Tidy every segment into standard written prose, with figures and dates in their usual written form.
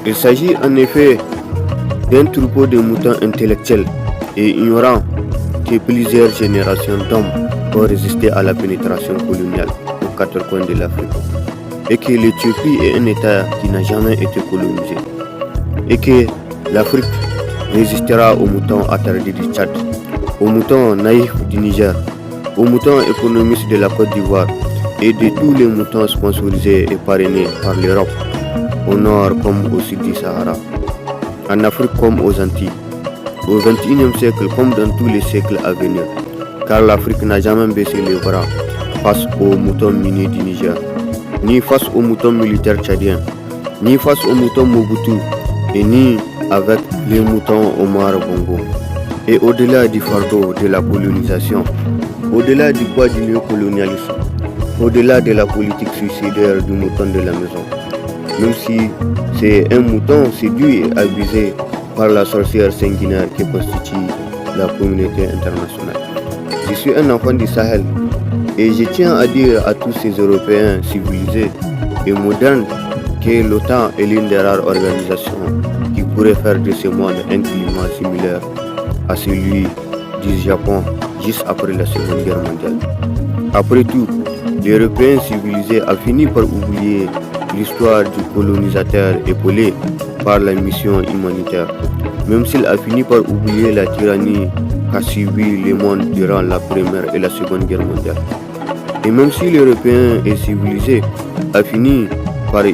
Il s'agit en effet d'un troupeau de moutons intellectuels et ignorants que plusieurs générations d'hommes ont résisté à la pénétration coloniale aux quatre coins de l'Afrique, et que l'Éthiopie est un État qui n'a jamais été colonisé, et que l'Afrique résistera aux moutons attardés du Tchad, aux moutons naïfs du Niger, aux moutons économistes de la Côte d'Ivoire et de tous les moutons sponsorisés et parrainés par l'Europe, au nord comme au sud du Sahara, en Afrique comme aux Antilles, au XXIe siècle comme dans tous les siècles à venir, car l'Afrique n'a jamais baissé les bras face aux moutons miniers du Niger, ni face aux moutons militaires tchadiens, ni face aux moutons Mobutu, et ni avec les moutons Omar Bongo. Et au-delà du fardeau de la colonisation, au-delà du poids du néocolonialisme, au-delà de la politique suicidaire du mouton de la maison, même si c'est un mouton séduit et abusé par la sorcière sanguinaire qui constitue la communauté internationale. Je suis un enfant du Sahel et je tiens à dire à tous ces Européens civilisés et modernes que l'OTAN est l'une des rares organisations qui pourrait faire de ce monde un climat similaire à celui du Japon juste après la Seconde Guerre mondiale. Après tout, l'Européen civilisé a fini par oublier l'histoire du colonisateur épaulé par la mission humanitaire, même s'il a fini par oublier la tyrannie qu'a subi le monde durant la Première et la Seconde Guerre mondiale. Et même si l'Européen est civilisé a fini par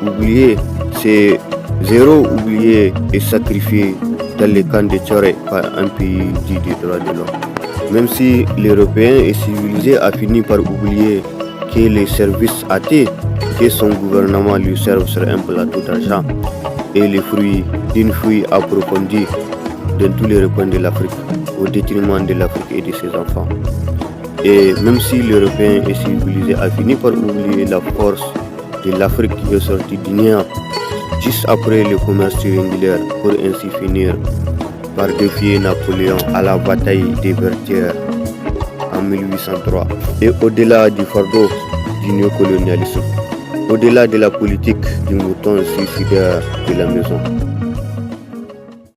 oublier ces zéros oubliés et sacrifiés dans les camps de Tchoré par un pays dit des droits de l'homme. Même si l'Européen est civilisé a fini par oublier que les services athées que son gouvernement lui servent sur un plateau d'argent et les fruits d'une fouille approfondie dans tous les recoins de l'Afrique au détriment de l'Afrique et de ses enfants. Et même si l'Européen est civilisé a fini par oublier la force de l'Afrique qui est sortie du néant juste après le commerce triangulaire pour ainsi finir par défier Napoléon à la bataille des Vertières en 1803. Et au-delà du fardeau du néocolonialisme, au-delà de la politique du mouton suicidaire de la maison,